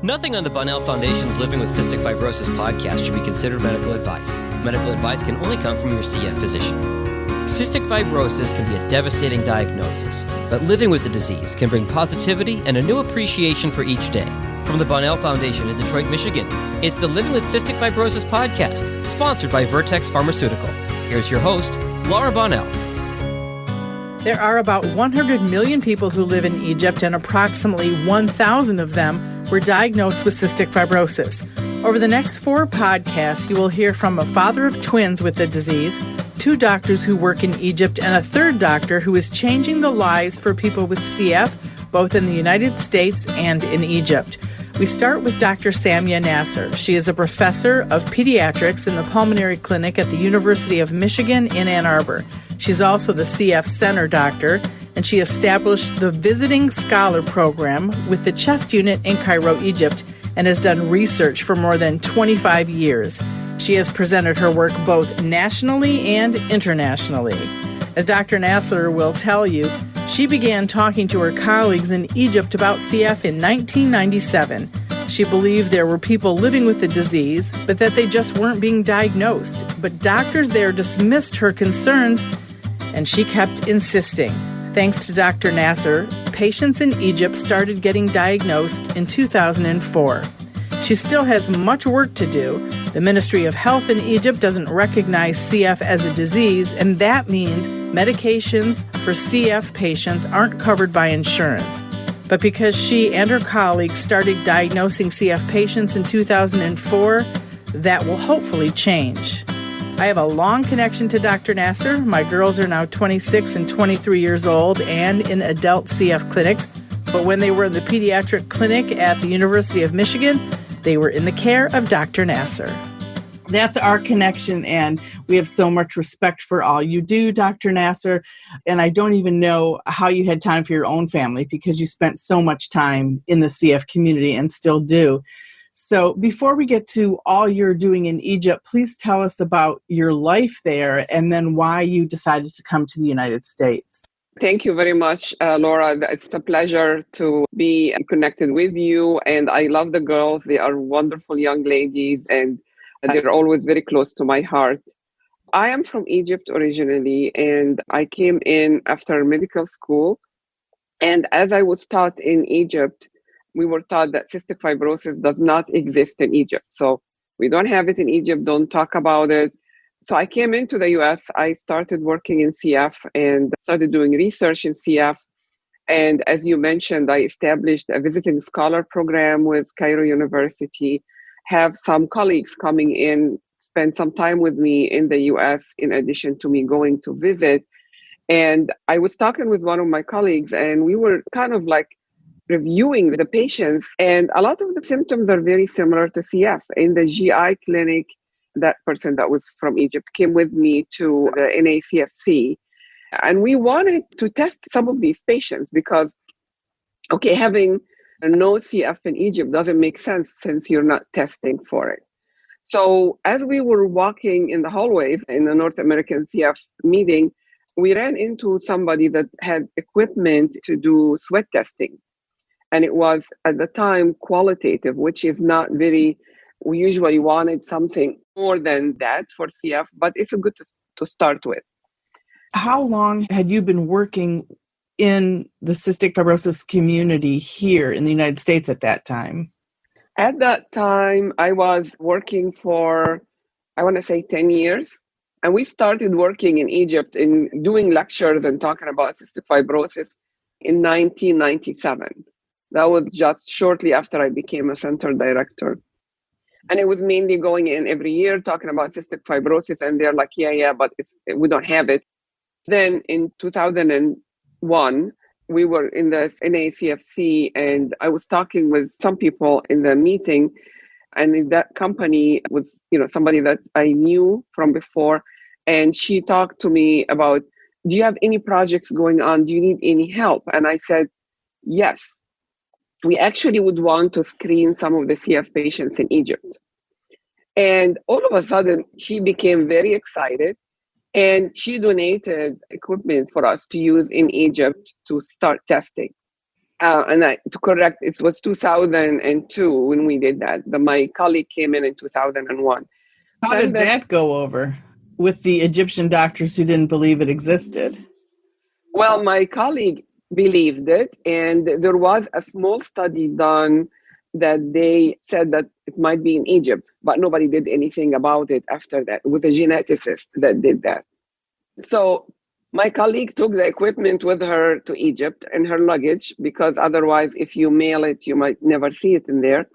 Nothing on the Bunnell Foundation's Living with Cystic Fibrosis podcast should be considered medical advice. Medical advice can only come from your CF physician. Cystic fibrosis can be a devastating diagnosis, but living with the disease can bring positivity and a new appreciation for each day. From the Bunnell Foundation in Detroit, Michigan, it's the Living with Cystic Fibrosis podcast, sponsored by Vertex Pharmaceutical. Here's your host, Laura Bunnell. There are about 100 million people who live in Egypt, and approximately 1,000 of them were diagnosed with cystic fibrosis. Over the next 4 podcasts, you will hear from a father of twins with the disease, 2 doctors who work in Egypt, and a 3rd doctor who is changing the lives for people with CF, both in the United States and in Egypt. We start with Dr. Samya Nasr. She is a professor of pediatrics in the pulmonary clinic at the University of Michigan in Ann Arbor. She's also the CF Center doctor, and she established the Visiting Scholar Program with the chest unit in Cairo, Egypt, and has done research for more than 25 years. She has presented her work both nationally and internationally. As Dr. Nasr will tell you, she began talking to her colleagues in Egypt about CF in 1997. She believed there were people living with the disease, but that they just weren't being diagnosed. But doctors there dismissed her concerns, and she kept insisting. Thanks to Dr. Nasr, patients in Egypt started getting diagnosed in 2004. She still has much work to do. The Ministry of Health in Egypt doesn't recognize CF as a disease, and that means medications for CF patients aren't covered by insurance. But because she and her colleagues started diagnosing CF patients in 2004, that will hopefully change. I have a long connection to Dr. Nasr. My girls are now 26 and 23 years old and in adult CF clinics. But when they were in the pediatric clinic at the University of Michigan, they were in the care of Dr. Nasr. That's our connection, and we have so much respect for all you do, Dr. Nasr. And I don't even know how you had time for your own family because you spent so much time in the CF community and still do. So before we get to all you're doing in Egypt, please tell us about your life there and then why you decided to come to the United States. Thank you very much, Laura. It's a pleasure to be connected with you. And I love the girls. They are wonderful young ladies, and they're always very close to my heart. I am from Egypt originally, and I came in after medical school. And as I was taught in Egypt, we were taught that cystic fibrosis does not exist in Egypt. So we don't have it in Egypt, don't talk about it. So I came into the US, I started working in CF and started doing research in CF. And as you mentioned, I established a visiting scholar program with Cairo University, have some colleagues coming in, spend some time with me in the US in addition to me going to visit. And I was talking with one of my colleagues and we were kind of like reviewing the patients, and a lot of the symptoms are very similar to CF. In the GI clinic, that person that was from Egypt came with me to the NACFC, and we wanted to test some of these patients because, having no CF in Egypt doesn't make sense since you're not testing for it. So as we were walking in the hallways in the North American CF meeting, we ran into somebody that had equipment to do sweat testing. And it was, at the time, qualitative, which is not very, we usually wanted something more than that for CF, but it's a good to start with. How long had you been working in the cystic fibrosis community here in the United States at that time? At that time, I was working for, 10 years. And we started working in Egypt in doing lectures and talking about cystic fibrosis in 1997. That was just shortly after I became a center director. And it was mainly going in every year talking about cystic fibrosis. And they're like, but we don't have it. Then in 2001, we were in the NACFC and I was talking with some people in the meeting. And in that company was, somebody that I knew from before. And she talked to me about, do you have any projects going on? Do you need any help? And I said, yes. We actually would want to screen some of the CF patients in Egypt. And all of a sudden, she became very excited and she donated equipment for us to use in Egypt to start testing. To correct, it was 2002 when we did that. My colleague came in 2001. How did that go over with the Egyptian doctors who didn't believe it existed? Well, my colleague believed it, and there was a small study done that they said that it might be in Egypt, but nobody did anything about it after that. It was a geneticist that did that. So my colleague took the equipment with her to Egypt in her luggage, because otherwise, if you mail it, you might never see it in there.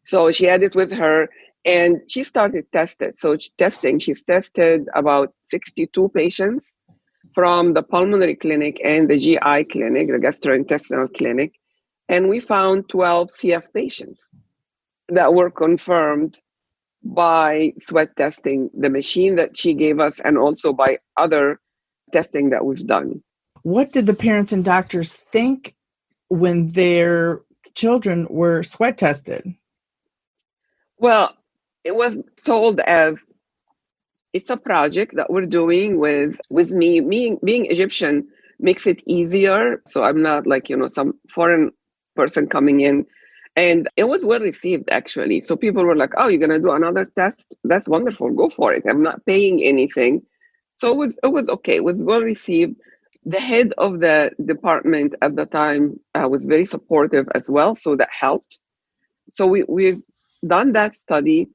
So she had it with her, and she started testing. So she's tested about 62 patients from the pulmonary clinic and the GI clinic, the gastrointestinal clinic. And we found 12 CF patients that were confirmed by sweat testing, the machine that she gave us, and also by other testing that we've done. What did the parents and doctors think when their children were sweat tested? Well, it was sold as it's a project that we're doing with me. Being Egyptian makes it easier. So I'm not like, some foreign person coming in. And it was well received, actually. So people were like, oh, you're going to do another test? That's wonderful. Go for it. I'm not paying anything. So it was okay. It was well received. The head of the department at the time was very supportive as well. So that helped. So we've done that study.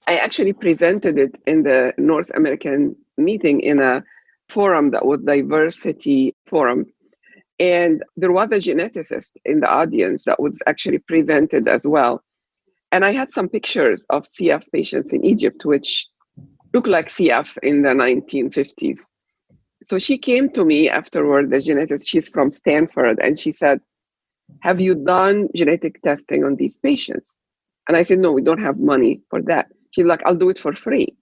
I actually presented it in the North American meeting in a forum that was diversity forum. And there was a geneticist in the audience that was actually presented as well. And I had some pictures of CF patients in Egypt, which look like CF in the 1950s. So she came to me afterward, the geneticist, she's from Stanford, and she said, have you done genetic testing on these patients? And I said, no, we don't have money for that. She's like, I'll do it for free.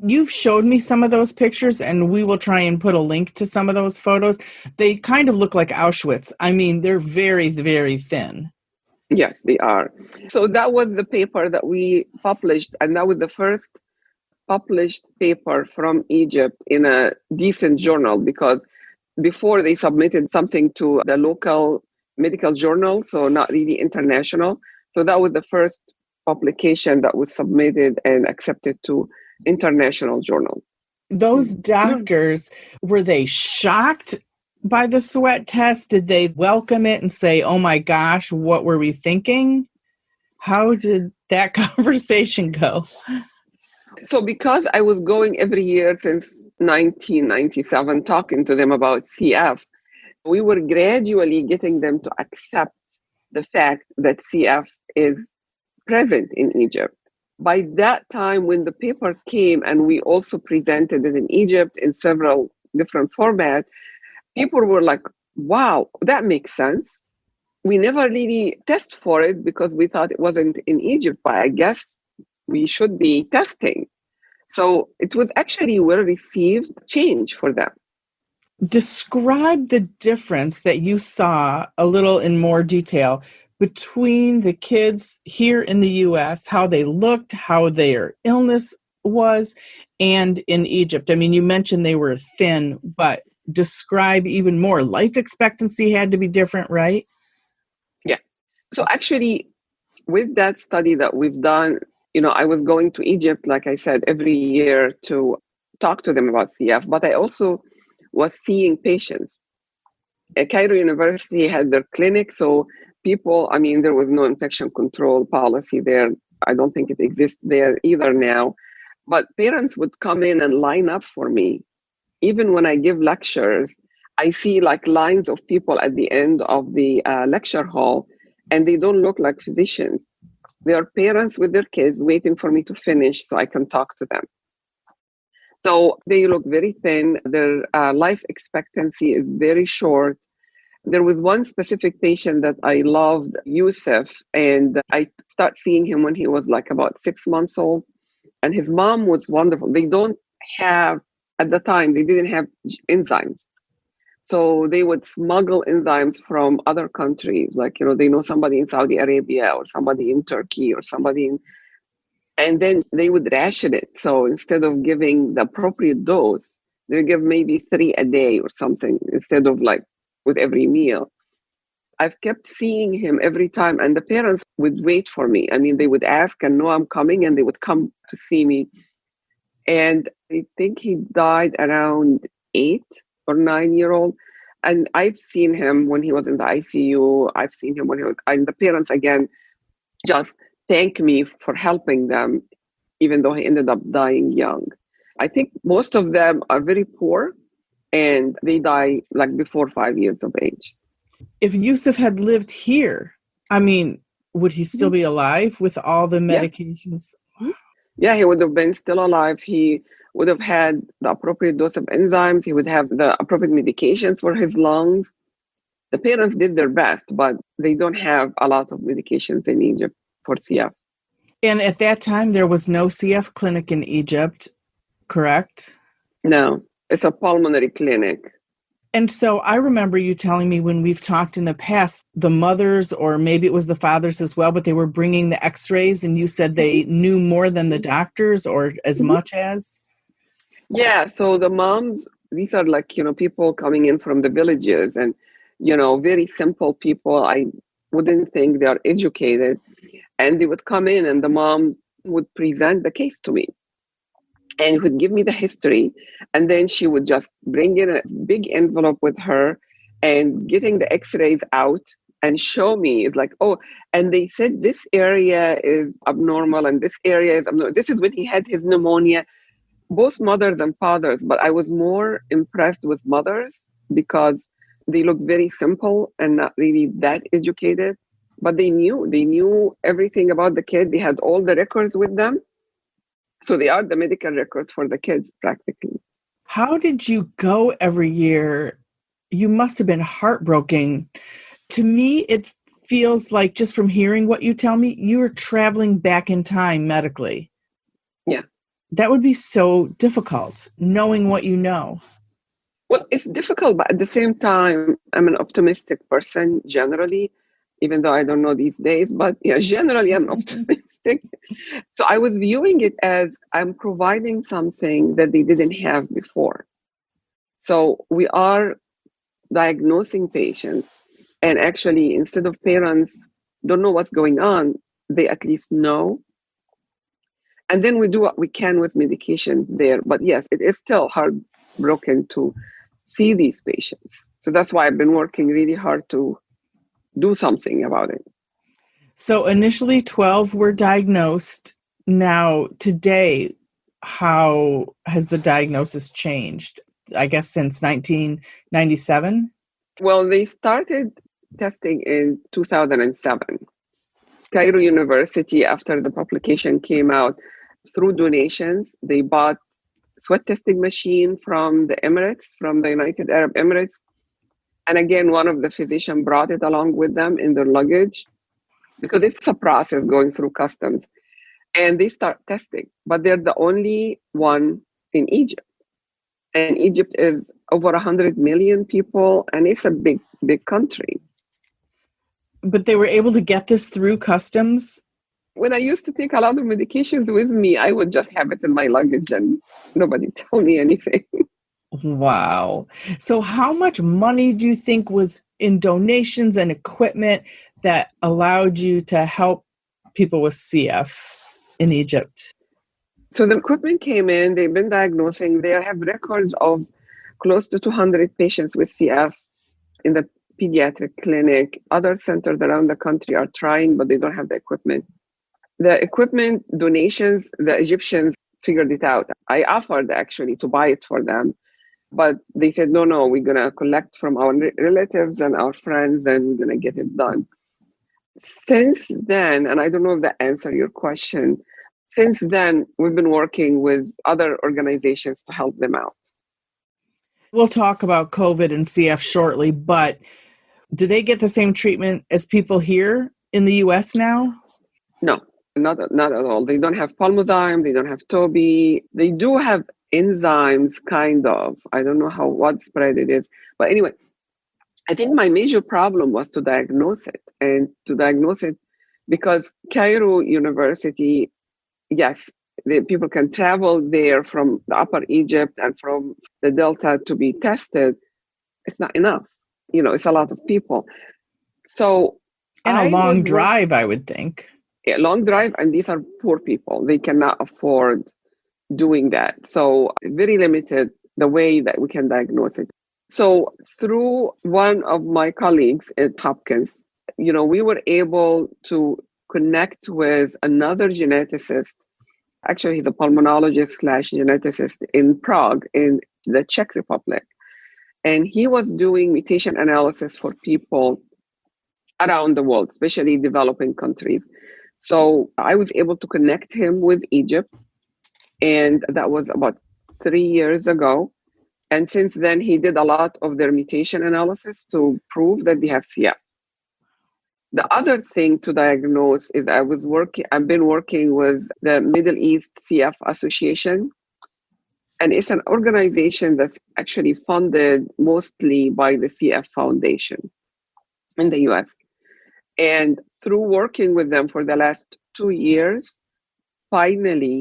You've showed me some of those pictures, and we will try and put a link to some of those photos. They kind of look like Auschwitz. I mean, they're very, very thin. Yes, they are. So that was the paper that we published, and that was the first published paper from Egypt in a decent journal, because before they submitted something to the local medical journal, so not really international. So that was the first publication that was submitted and accepted to international journal. Those doctors, were they shocked by the sweat test? Did they welcome it and say, oh my gosh, what were we thinking? How did that conversation go? So because I was going every year since 1997, talking to them about CF, we were gradually getting them to accept the fact that CF is present in Egypt. By that time, when the paper came and we also presented it in Egypt in several different formats, people were like, wow, that makes sense. We never really test for it because we thought it wasn't in Egypt, but I guess we should be testing. So it was actually well-received change for them. Describe the difference that you saw a little in more detail between the kids here in the U.S., how they looked, how their illness was, and in Egypt. I mean, you mentioned they were thin, but describe even more. Life expectancy had to be different, right? Yeah. So actually, with that study that we've done, I was going to Egypt, like I said, every year to talk to them about CF, but I also was seeing patients. Cairo University had their clinic, so people, there was no infection control policy there. I don't think it exists there either now. But parents would come in and line up for me. Even when I give lectures, I see like lines of people at the end of the lecture hall, and they don't look like physicians. They are parents with their kids waiting for me to finish so I can talk to them. So they look very thin. Their life expectancy is very short. There was one specific patient that I loved, Yusuf, and I started seeing him when he was like about 6 months old. And his mom was wonderful. They don't have, at the time, they didn't have enzymes. So they would smuggle enzymes from other countries. Like, they know somebody in Saudi Arabia or somebody in Turkey or somebody in, and then they would ration it. So instead of giving the appropriate dose, they would give maybe 3 a day or something instead of like with every meal. I've kept seeing him every time, and the parents would wait for me. I mean, they would ask and know I'm coming, and they would come to see me. And I think he died around 8 or 9 year old. And I've seen him when he was in the ICU. I've seen him when he was, and the parents again just thank me for helping them, even though he ended up dying young. I think most of them are very poor and they die like before 5 years of age. If Yusuf had lived here, I mean, would he still be alive with all the medications? Yeah, he would have been still alive. He would have had the appropriate dose of enzymes. He would have the appropriate medications for his lungs. The parents did their best, but they don't have a lot of medications in Egypt for CF. And at that time, there was no CF clinic in Egypt, correct? No, it's a pulmonary clinic. And so I remember you telling me when we've talked in the past, the mothers, or maybe it was the fathers as well, but they were bringing the x-rays and you said they knew more than the doctors or as much as? Yeah, so the moms, these are like, people coming in from the villages and, very simple people. I wouldn't think they are educated. And they would come in and the mom would present the case to me and would give me the history. And then she would just bring in a big envelope with her and getting the x-rays out and show me. It's like, oh, and they said this area is abnormal and this area is abnormal. This is when he had his pneumonia. Both mothers and fathers, but I was more impressed with mothers because they look very simple and not really that educated, but they knew everything about the kid. They had all the records with them. So they are the medical records for the kids practically. How did you go every year? You must have been heartbroken. To me, it feels like, just from hearing what you tell me, you're traveling back in time medically. Yeah. That would be so difficult, knowing what you know. Well, it's difficult, but at the same time, I'm an optimistic person generally, even though I don't know these days, but yeah, generally I'm optimistic. So I was viewing it as I'm providing something that they didn't have before. So we are diagnosing patients, and actually, instead of parents don't know what's going on, they at least know. And then we do what we can with medication there. But yes, it is still heartbroken to see these patients. So that's why I've been working really hard to do something about it. So initially 12 were diagnosed. Now, today, how has the diagnosis changed? I guess since 1997? Well, they started testing in 2007. Cairo University, after the publication came out, through donations, they bought sweat testing machine from the Emirates, from the United Arab Emirates. And again, one of the physicians brought it along with them in their luggage because it's a process going through customs. And they start testing, but they're the only one in Egypt. And Egypt is over 100 million people, and it's a big, big country. But they were able to get this through customs? When I used to take a lot of medications with me, I would just have it in my luggage and nobody tell me anything. Wow. So how much money do you think was in donations and equipment that allowed you to help people with CF in Egypt? So the equipment came in, they've been diagnosing, they have records of close to 200 patients with CF in the pediatric clinic. Other centers around the country are trying, but they don't have the equipment. The equipment donations, the Egyptians figured it out. I offered actually to buy it for them, but they said, no, we're going to collect from our relatives and our friends and we're going to get it done. Since then, and I don't know if that answers your question, since then, we've been working with other organizations to help them out. We'll talk about COVID and CF shortly, but do they get the same treatment as people here in the U.S. now? No, not at all. They don't have pulmozyme. They don't have TOBI. They do have enzymes, kind of. I don't know how widespread it is. But anyway, I think my major problem was to diagnose it. And to diagnose it because Cairo University, yes, the people can travel there from the Upper Egypt and from the Delta to be tested. It's not enough. It's a lot of people. So And a I long was work- drive, I would think. a long drive, and these are poor people. They cannot afford doing that. So very limited the way that we can diagnose it. So through one of my colleagues at Hopkins, we were able to connect with another geneticist. Actually, he's a pulmonologist slash geneticist in Prague, in the Czech Republic. And he was doing mutation analysis for people around the world, especially developing countries. So I was able to connect him with Egypt. And that was about 3 years ago. And since then, he did a lot of their mutation analysis to prove that they have CF. The other thing to diagnose is I've been working with the Middle East CF Association. And it's an organization that's actually funded mostly by the CF Foundation in the US. And through working with them for the last 2 years, finally,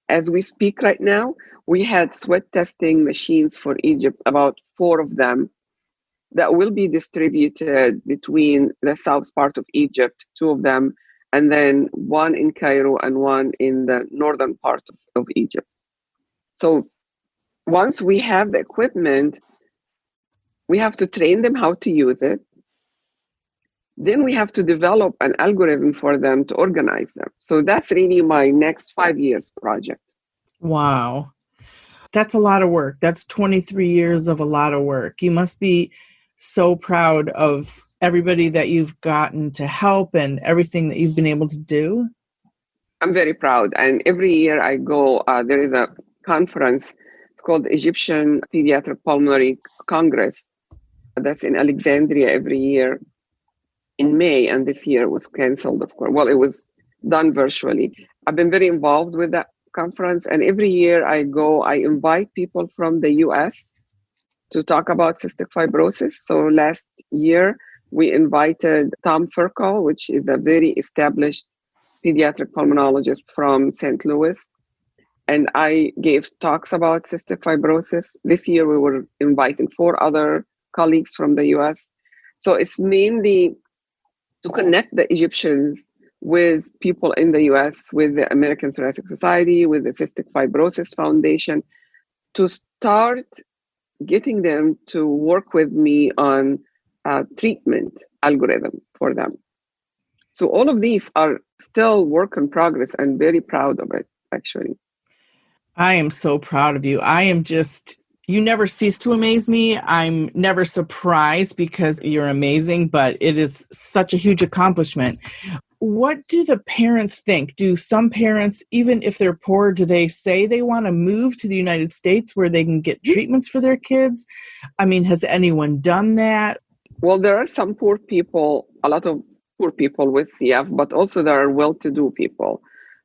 as we speak right now, we had sweat testing machines for Egypt, about 4 of them, that will be distributed between the south part of Egypt, 2 of them, and then 1 in Cairo and 1 in the northern part of Egypt. So once we have the equipment, we have to train them how to use it. Then we have to develop an algorithm for them to organize them. So that's really my next 5 years project. Wow. That's a lot of work. That's 23 years of a lot of work. You must be so proud of everybody that you've gotten to help and everything that you've been able to do. I'm very proud. And every year I go, there is a conference. It's called Egyptian Pediatric Pulmonary Congress. That's in Alexandria every year in May. And this year was canceled, of course. Well, it was done virtually. I've been very involved with that conference. And every year I go, I invite people from the US to talk about cystic fibrosis. So last year, we invited Tom Furco, which is a very established pediatric pulmonologist from St. Louis. And I gave talks about cystic fibrosis. This year, we were inviting 4 other colleagues from the US. So it's mainly to connect the Egyptians with people in the US, with the American Thoracic Society, with the Cystic Fibrosis Foundation, to start getting them to work with me on a treatment algorithm for them. So all of these are still work in progress, and very proud of it, actually. I am so proud of you. You never cease to amaze me. I'm never surprised because you're amazing, but it is such a huge accomplishment. What do the parents think? Do some parents, even if they're poor, do they say they want to move to the United States where they can get treatments for their kids? I mean, has anyone done that? Well, there are some poor people, a lot of poor people with CF, but also there are well-to-do people.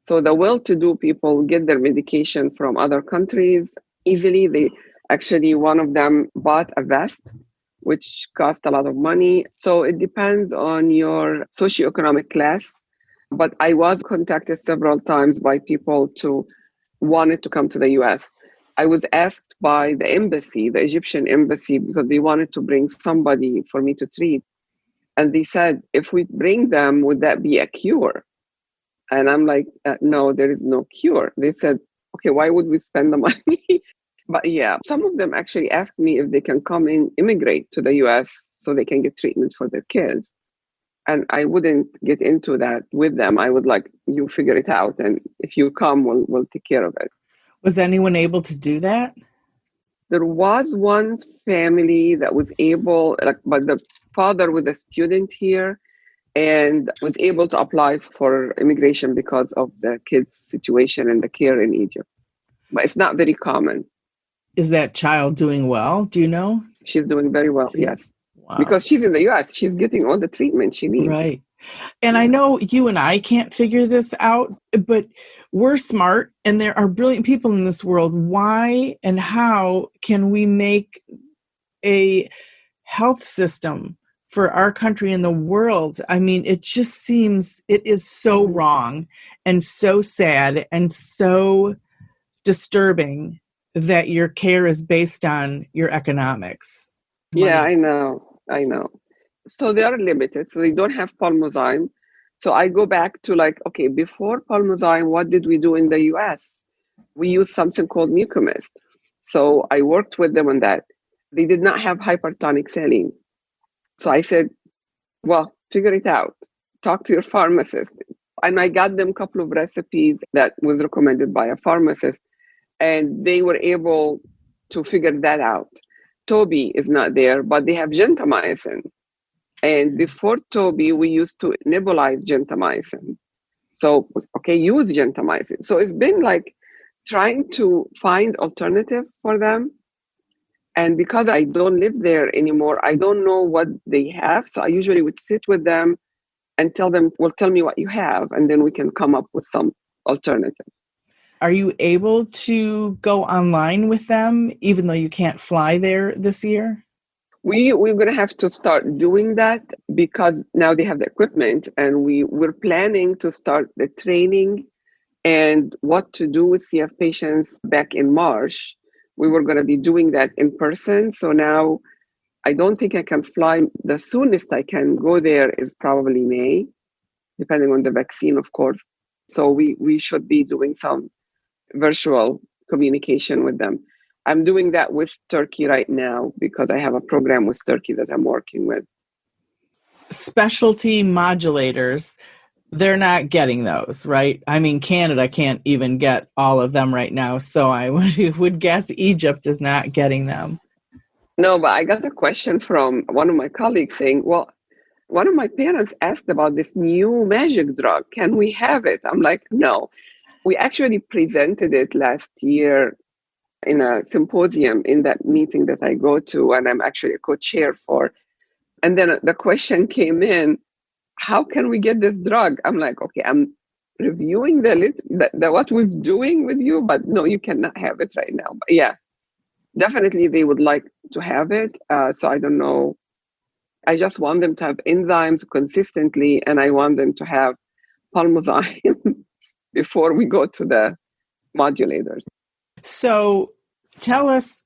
So the well-to-do people get their medication from other countries easily. Actually, one of them bought a vest, which cost a lot of money. So it depends on your socioeconomic class. But I was contacted several times by people who wanted to come to the US. I was asked by the embassy, the Egyptian embassy, because they wanted to bring somebody for me to treat. And they said, if we bring them, would that be a cure? And I'm like, no, there is no cure. They said, okay, why would we spend the money? But yeah, some of them actually asked me if they can come and immigrate to the US so they can get treatment for their kids. And I wouldn't get into that with them. I would like, you figure it out. And if you come, we'll take care of it. Was anyone able to do that? There was one family that was able, but the father was a student here and was able to apply for immigration because of the kids' situation and the care in Egypt. But it's not very common. Is that child doing well? Do you know? She's doing very well, yes. Wow. Because she's in the US, she's getting all the treatment she needs. Right. And I know you and I can't figure this out, but we're smart and there are brilliant people in this world. Why and how can we make a health system for our country and the world? I mean, it just seems it is so wrong and so sad and so disturbing that your care is based on your economics. Yeah, I know. So they are limited. So they don't have pulmozyme. So I go back to like, okay, before pulmozyme, what did we do in the US? We used something called mucomist. So I worked with them on that. They did not have hypertonic saline. So I said, well, figure it out. Talk to your pharmacist. And I got them a couple of recipes that was recommended by a pharmacist, and they were able to figure that out. Toby is not there, but they have gentamicin. And before Toby, we used to nebulize gentamicin. So, okay, use gentamicin. So it's been like trying to find alternative for them. And because I don't live there anymore, I don't know what they have. So I usually would sit with them and tell them, well, tell me what you have, and then we can come up with some alternative. Are you able to go online with them, even though you can't fly there this year? We're going to have to start doing that because now they have the equipment, and we're planning to start the training and what to do with CF patients back in March. We were going to be doing that in person. So now I don't think I can fly. The soonest I can go there is probably May, depending on the vaccine, of course. So we should be doing some virtual communication with them. I'm doing that with Turkey right now because I have a program with Turkey that I'm working with. Specialty modulators, they're not getting those, right? I mean, Canada can't even get all of them right now. So I would guess Egypt is not getting them. No, but I got a question from one of my colleagues saying, well, one of my parents asked about this new magic drug. Can we have it? I'm like, no. We actually presented it last year in a symposium in that meeting that I go to, and I'm actually a co-chair for. And then the question came in, how can we get this drug? I'm like, okay, I'm reviewing the what we're doing with you, but no, you cannot have it right now. But yeah, definitely they would like to have it. So I don't know. I just want them to have enzymes consistently, and I want them to have pulmozyme before we go to the modulators. So tell us,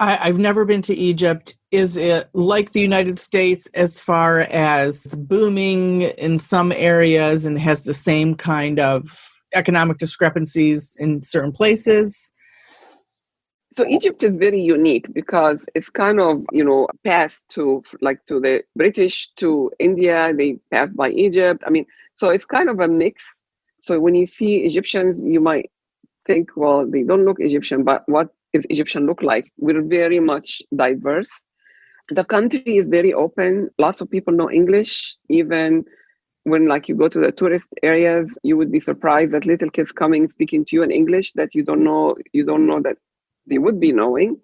I've never been to Egypt. Is it like the United States as far as it's booming in some areas and has the same kind of economic discrepancies in certain places? So Egypt is very unique because it's kind of, passed to the British, to India, they passed by Egypt. I mean, so it's kind of a mix. So when you see Egyptians, you might think, well, they don't look Egyptian, but what is Egyptian look like? We're very much diverse. The country is very open. Lots of people know English. Even when you go to the tourist areas, you would be surprised that little kids coming speaking to you in English that you don't know that they would be knowing.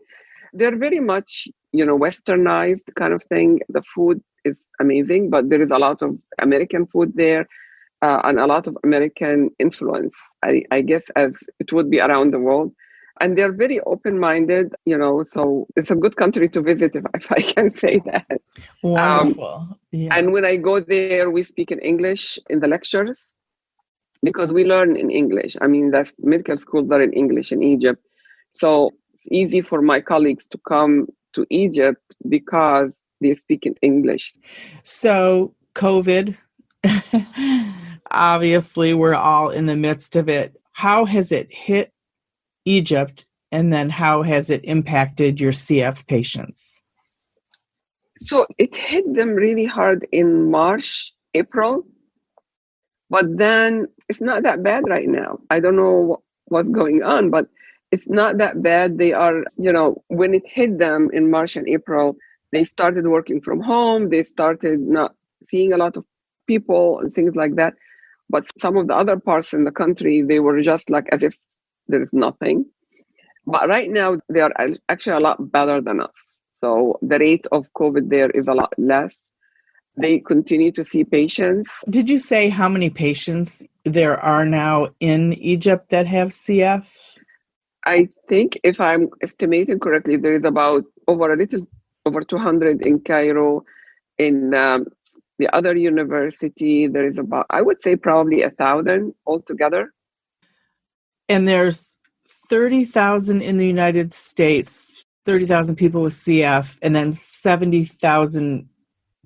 They're very much, westernized kind of thing. The food is amazing, but there is a lot of American food there. And a lot of American influence, I guess, as it would be around the world. And they're very open-minded, so it's a good country to visit, if I can say that. Wonderful. Yeah. And when I go there, we speak in English in the lectures because we learn in English. I mean, that's medical schools are in English in Egypt. So it's easy for my colleagues to come to Egypt because they speak in English. So COVID, obviously, we're all in the midst of it. How has it hit Egypt, and then how has it impacted your CF patients? So it hit them really hard in March, April, but then it's not that bad right now. I don't know what's going on, but it's not that bad. They are, when it hit them in March and April, they started working from home. They started not seeing a lot of people and things like that. But some of the other parts in the country, they were just like as if there is nothing. But right now, they are actually a lot better than us. So the rate of COVID there is a lot less. They continue to see patients. Did you say how many patients there are now in Egypt that have CF? I think if I'm estimating correctly, there is about over 200 in Cairo. In the other university, there is about, I would say probably 1,000 altogether. And there's 30,000 in the United States, 30,000 people with CF, and then 70,000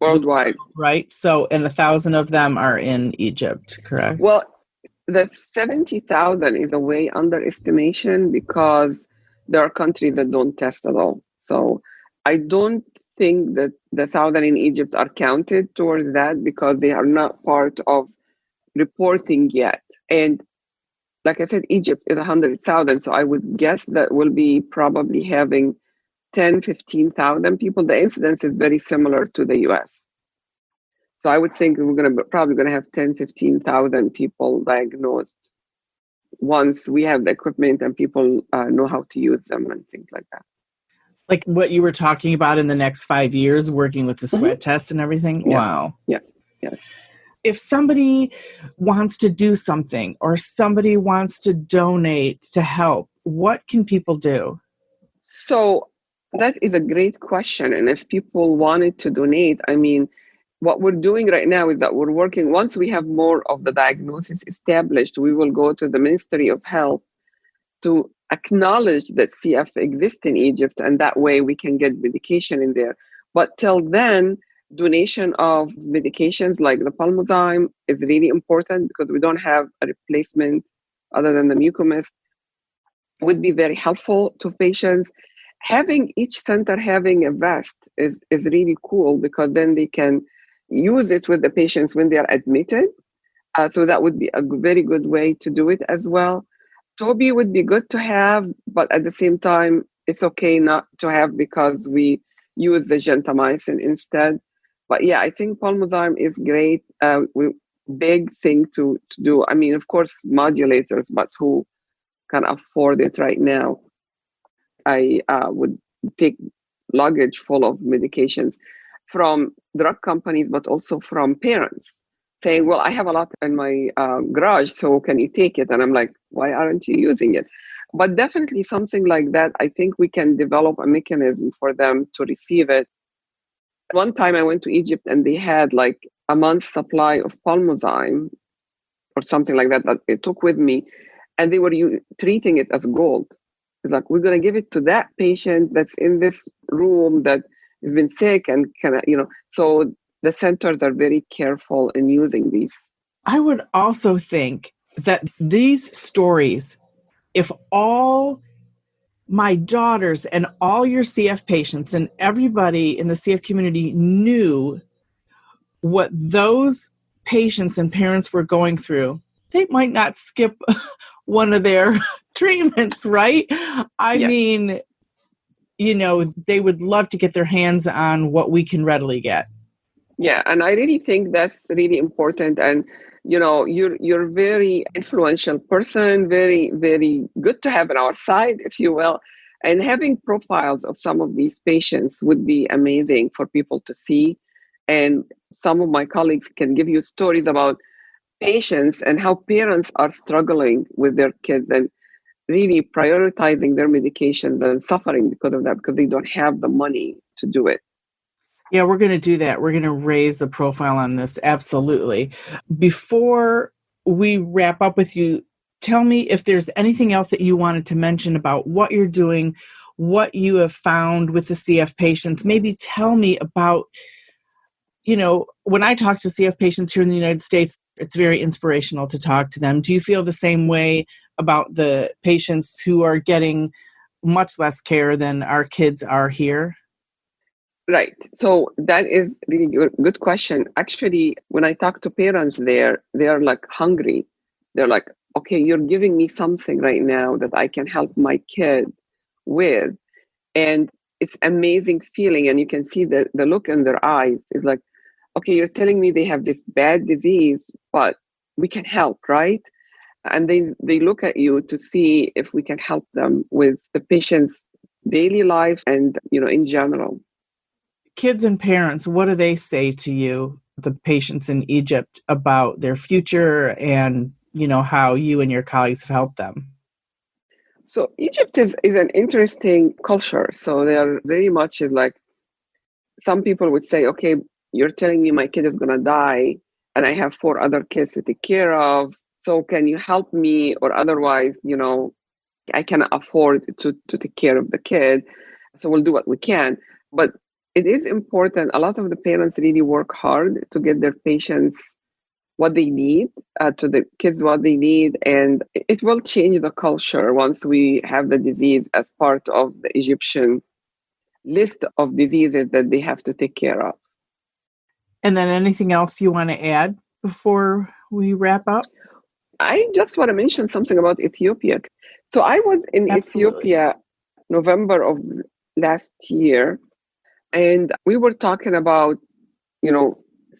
worldwide. Right? So, and 1,000 of them are in Egypt, correct? Well, the 70,000 is a way underestimation because there are countries that don't test at all. So I don't think that the 1,000 in Egypt are counted towards that because they are not part of reporting yet. And like I said, Egypt is 100,000. So I would guess that we'll be probably having 10, 15,000 people. The incidence is very similar to the US. So I would think we're probably going to have 10, 15,000 people diagnosed once we have the equipment and people know how to use them and things like that. Like what you were talking about in the next 5 years, working with the sweat test and everything? Yeah. Wow. Yeah. If somebody wants to do something or somebody wants to donate to help, what can people do? So that is a great question. And if people wanted to donate, I mean, what we're doing right now is that we're working, once we have more of the diagnosis established, we will go to the Ministry of Health to acknowledge that CF exists in Egypt, and that way we can get medication in there. But till then, donation of medications like the Pulmozyme is really important because we don't have a replacement other than the Mucomyst. Would be very helpful to patients. Having each center having a vest is really cool because then they can use it with the patients when they are admitted. So that would be a very good way to do it as well. Toby would be good to have, but at the same time, it's okay not to have because we use the gentamicin instead. But yeah, I think Pulmozyme is great. Big thing to do. I mean, of course, modulators, but who can afford it right now? I would take luggage full of medications from drug companies, but also from parents saying, well, I have a lot in my garage, so can you take it? And I'm like, why aren't you using it? But definitely something like that, I think we can develop a mechanism for them to receive it. One time I went to Egypt and they had like a month's supply of Pulmozyme or something like that that I took with me, and they were treating it as gold. It's like, we're going to give it to that patient that's in this room that has been sick and so the centers are very careful in using these. I would also think that these stories, if all my daughters and all your CF patients and everybody in the CF community knew what those patients and parents were going through, they might not skip one of their treatments, right? I mean, they would love to get their hands on what we can readily get. Yeah, and I really think that's really important. And you're a very influential person, very, very good to have on our side, if you will. And having profiles of some of these patients would be amazing for people to see. And some of my colleagues can give you stories about patients and how parents are struggling with their kids and really prioritizing their medications and suffering because of that, because they don't have the money to do it. Yeah, we're going to do that. We're going to raise the profile on this. Absolutely. Before we wrap up with you, tell me if there's anything else that you wanted to mention about what you're doing, what you have found with the CF patients. Maybe tell me about, when I talk to CF patients here in the United States, it's very inspirational to talk to them. Do you feel the same way about the patients who are getting much less care than our kids are here? Right. So that is really good question. Actually, when I talk to parents there, they are like hungry. They're like, okay, you're giving me something right now that I can help my kid with. And it's amazing feeling. And you can see the look in their eyes is like, okay, you're telling me they have this bad disease, but we can help, right? And they look at you to see if we can help them with the patient's daily life and, in general. Kids and parents, what do they say to you, the patients in Egypt, about their future and, how you and your colleagues have helped them? So Egypt is an interesting culture. So they are very much like, some people would say, okay, you're telling me my kid is going to die and I have 4 other kids to take care of. So can you help me? Or otherwise, I cannot afford to take care of the kid. So we'll do what we can. But it is important. A lot of the parents really work hard to get their patients what they need, to the kids what they need, and it will change the culture once we have the disease as part of the Egyptian list of diseases that they have to take care of. And then anything else you want to add before we wrap up? I just want to mention something about Ethiopia. So I was in Absolutely. Ethiopia November of last year, and we were talking about,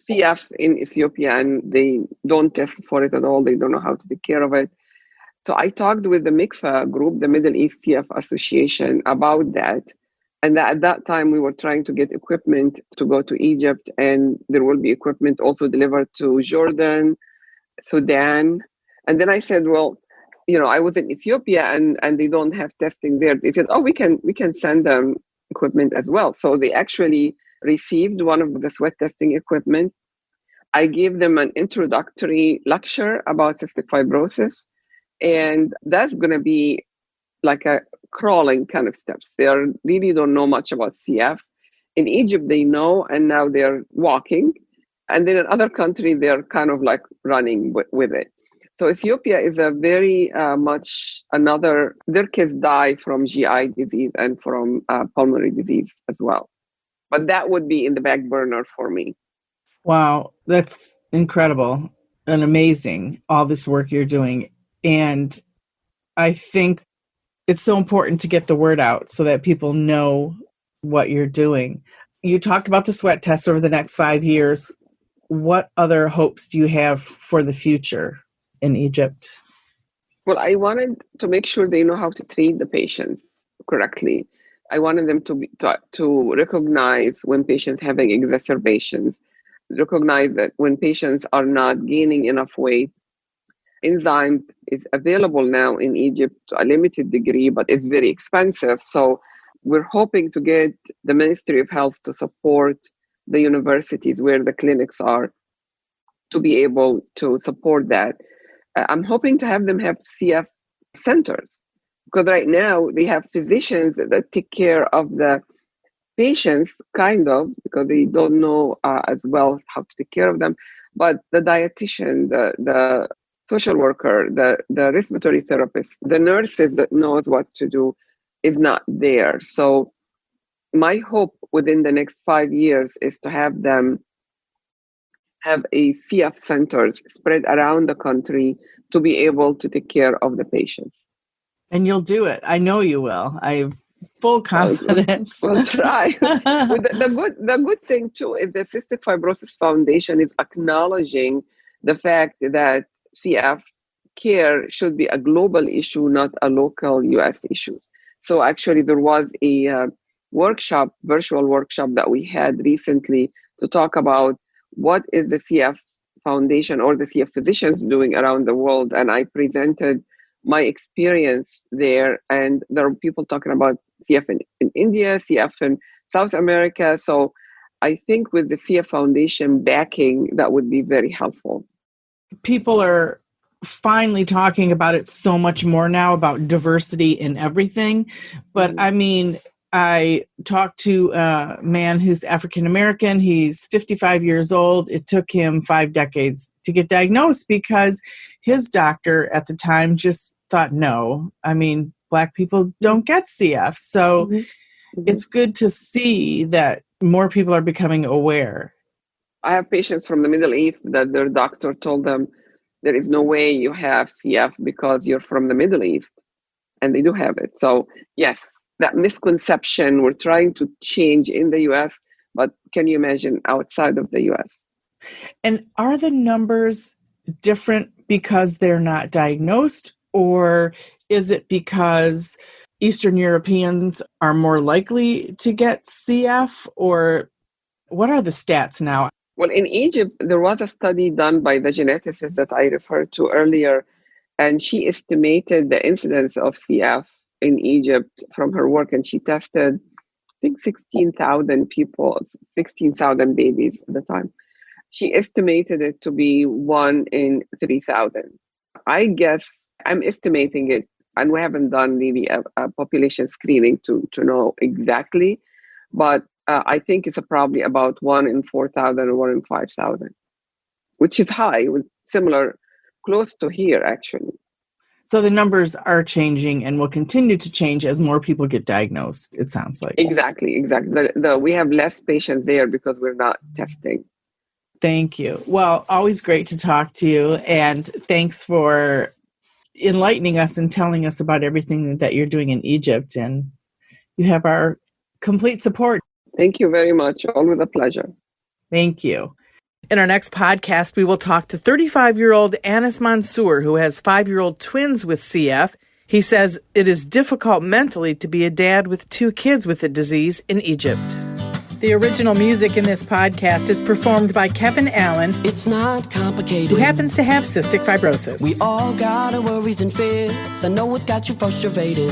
CF in Ethiopia, and they don't test for it at all. They don't know how to take care of it. So I talked with the MICFA group, the Middle East CF Association, about that. And at that time, we were trying to get equipment to go to Egypt, and there will be equipment also delivered to Jordan, Sudan. And then I said, well, I was in Ethiopia and they don't have testing there. They said, oh, we can send them equipment as well. So they actually received one of the sweat testing equipment. I gave them an introductory lecture about cystic fibrosis, and that's going to be like a crawling kind of steps. They really don't know much about CF. In Egypt, they know, and now they're walking. And then in other countries, they're kind of like running with it. So Ethiopia is a very much their kids die from GI disease and from pulmonary disease as well. But that would be in the back burner for me. Wow, that's incredible and amazing, all this work you're doing. And I think it's so important to get the word out so that people know what you're doing. You talked about the sweat test over the next 5 years. What other hopes do you have for the future in Egypt? Well, I wanted to make sure they know how to treat the patients correctly. I wanted them to recognize when patients having exacerbations, recognize that when patients are not gaining enough weight. Enzymes is available now in Egypt to a limited degree, but it's very expensive. So we're hoping to get the Ministry of Health to support the universities where the clinics are to be able to support that. I'm hoping to have them have CF centers, because right now they have physicians that take care of the patients, kind of, because they don't know as well how to take care of them. But the dietitian, the social worker, the respiratory therapist, the nurses that knows what to do is not there. So my hope within the next 5 years is to have them have a CF centers spread around the country to be able to take care of the patients. And you'll do it. I know you will. I have full confidence. We'll try. The good thing too is the Cystic Fibrosis Foundation is acknowledging the fact that CF care should be a global issue, not a local US issue. So actually there was a virtual workshop that we had recently to talk about what is the CF Foundation or the CF physicians doing around the world. And I presented my experience there, and there are people talking about CF in India, CF in South America. So I think with the CF Foundation backing, that would be very helpful. People are finally talking about it so much more now, about diversity in everything. But I mean, I talked to a man who's African-American. He's 55 years old. It took him 5 decades to get diagnosed because his doctor at the time just thought, no, I mean, Black people don't get CF. So it's good to see that more people are becoming aware. I have patients from the Middle East that their doctor told them, there is no way you have CF because you're from the Middle East. And they do have it. So yes, that misconception we're trying to change in the US, but can you imagine outside of the US? And are the numbers different because they're not diagnosed, or is it because Eastern Europeans are more likely to get CF, or what are the stats now? Well, in Egypt, there was a study done by the geneticist that I referred to earlier, and she estimated the incidence of CF in Egypt from her work, and she tested, I think, 16,000 people, 16,000 babies at the time. She estimated it to be 1 in 3,000. I guess I'm estimating it, and we haven't done really a population screening to know exactly, but I think it's probably about 1 in 4,000 or 1 in 5,000, which is high. It was similar, close to here, actually. So the numbers are changing and will continue to change as more people get diagnosed, it sounds like. Exactly. We have less patients there because we're not testing. Thank you. Well, always great to talk to you. And thanks for enlightening us and telling us about everything that you're doing in Egypt. And you have our complete support. Thank you very much. Always a pleasure. Thank you. In our next podcast, we will talk to 35-year-old Anas Mansour, who has 5-year-old twins with CF. He says it is difficult mentally to be a dad with 2 kids with the disease in Egypt. The original music in this podcast is performed by Kevin Allen. It's not complicated. Who happens to have cystic fibrosis. We all got our worries and fears. I know it's got you frustrated,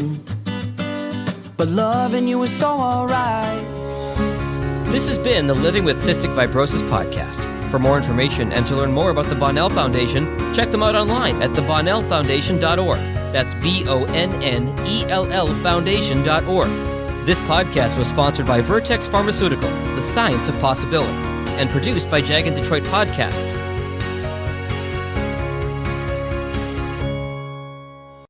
but loving you is so alright. This has been the Living with Cystic Fibrosis podcast. For more information and to learn more about the Bonnell Foundation, check them out online at thebonnellfoundation.org. That's BONNELL Foundation.org. This podcast was sponsored by Vertex Pharmaceutical, the science of possibility, and produced by Jag and Detroit Podcasts.